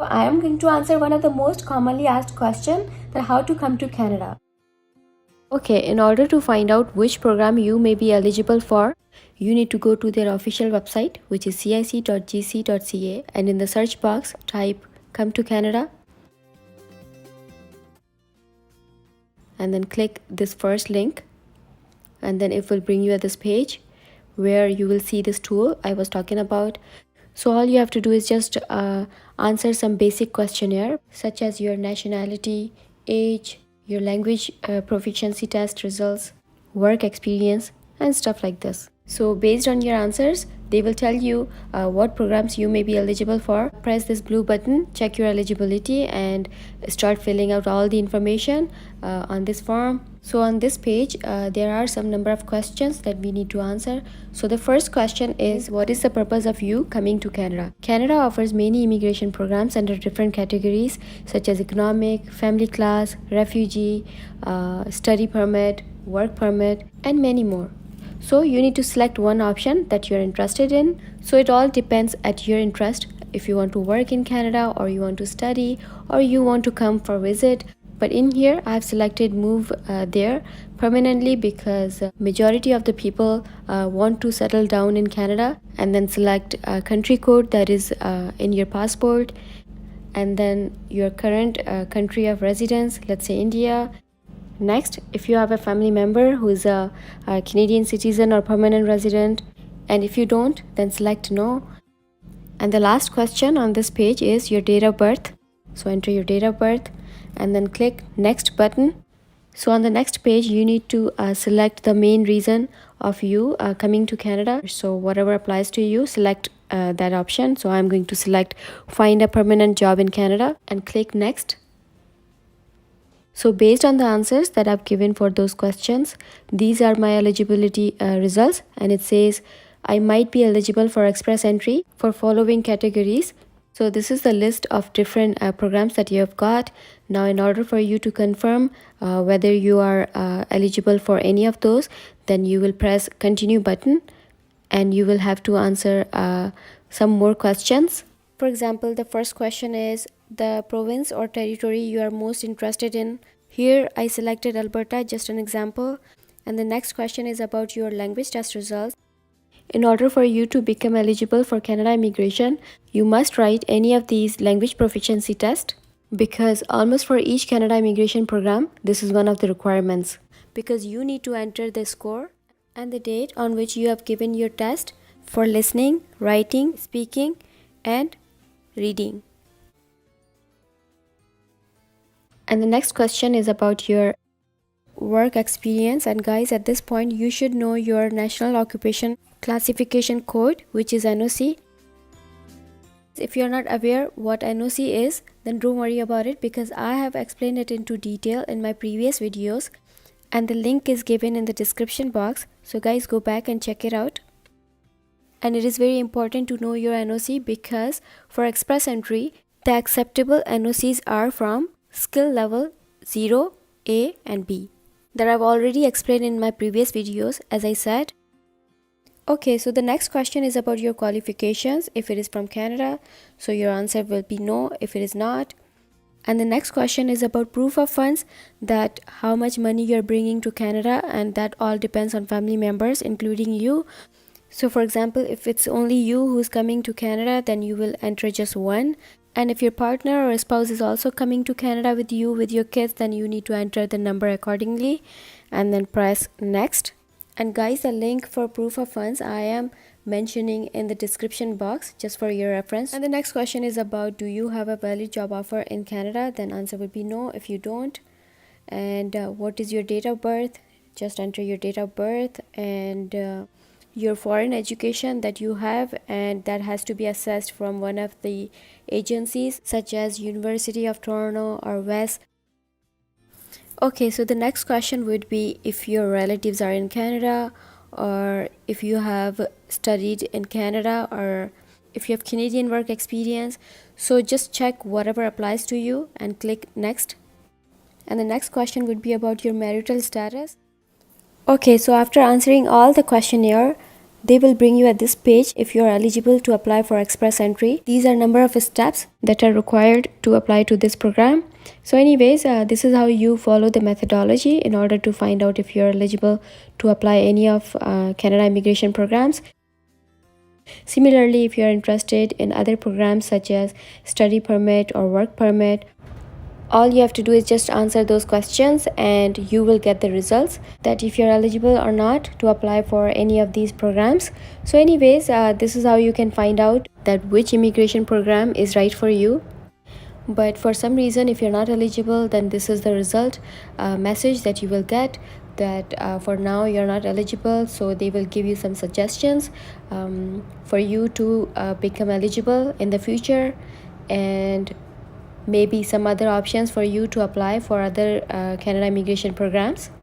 I am going to answer one of the most commonly asked questions, that how to come to Canada. Okay, in order to find out which program you may be eligible for, you need to go to their official website, which is cic.gc.ca, and in the search box type come to Canada and then click this first link, and then it will bring you at this page where you will see this tool I was talking about. So all you have to do is just answer some basic questionnaire such as your nationality, age, your language proficiency test results, work experience, and stuff like this. So based on your answers, they will tell you what programs you may be eligible for. Press this blue button, check your eligibility, and start filling out all the information on this form. So on this page, there are some number of questions that we need to answer. So the first question is, what is the purpose of you coming to Canada? Canada offers many immigration programs under different categories such as economic, family class, refugee, study permit, work permit, and many more. So you need to select one option that you're interested in. So it all depends at your interest. If you want to work in Canada, or you want to study, or you want to come for visit. But in here I've selected move there permanently because majority of the people want to settle down in Canada, and then select a country code that is in your passport, and then your current country of residence, let's say India. Next, if you have a family member who is a Canadian citizen or permanent resident, and if you don't, then select no. And the last question on this page is your date of birth. So enter your date of birth and then click next button. So on the next page, you need to select the main reason of you coming to Canada. So whatever applies to you, select that option. So I'm going to select find a permanent job in Canada and click next. So based on the answers that I've given for those questions, these are my eligibility results, and it says I might be eligible for express entry for following categories. So this is the list of different programs that you have got. Now in order for you to confirm whether you are eligible for any of those, then you will press continue button and you will have to answer some more questions. For example, the first question is the province or territory you are most interested in. Here I selected Alberta, just an example. And the next question is about your language test results. In order for you to become eligible for Canada immigration, you must write any of these language proficiency tests, because almost for each Canada immigration program, this is one of the requirements, because you need to enter the score and the date on which you have given your test for listening, writing, speaking, and reading. And the next question is about your work experience. And guys, at this point you should know your national occupation classification code, which is NOC. If you're not aware what NOC is, then don't worry about it, because I have explained it into detail in my previous videos, and the link is given in the description box. So guys, go back and check it out. And it is very important to know your NOC, because for express entry, the acceptable NOCs are from skill level 0, A and B, that I've already explained in my previous videos, as I said. Okay, so the next question is about your qualifications. If it is from Canada, so your answer will be no if it is not. And the next question is about proof of funds, that how much money you're bringing to Canada, and that all depends on family members, including you. So for example, if it's only you who's coming to Canada, then you will enter just one. And if your partner or spouse is also coming to Canada with you, with your kids, then you need to enter the number accordingly and then press next. And guys, the link for proof of funds I am mentioning in the description box, just for your reference. And the next question is about, do you have a valid job offer in Canada? Then answer would be no if you don't. And what is your date of birth? Just enter your date of birth, and your foreign education that you have, and that has to be assessed from one of the agencies such as University of Toronto or West. Okay, so the next question would be if your relatives are in Canada, or if you have studied in Canada, or if you have Canadian work experience. So just check whatever applies to you and click next. And the next question would be about your marital status. Okay, so after answering all the questionnaire, They will bring you at this page if you are eligible to apply for express entry. These are number of steps that are required to apply to this program. So anyways, this is how you follow the methodology in order to find out if you're eligible to apply any of Canada immigration programs. Similarly, if you're interested in other programs such as study permit or work permit, all you have to do is just answer those questions and you will get the results that if you're eligible or not to apply for any of these programs. So anyways, this is how you can find out that which immigration program is right for you. But for some reason, if you're not eligible, then this is the result message that you will get, that for now you're not eligible. So they will give you some suggestions for you to become eligible in the future, and maybe some other options for you to apply for other Canada immigration programs.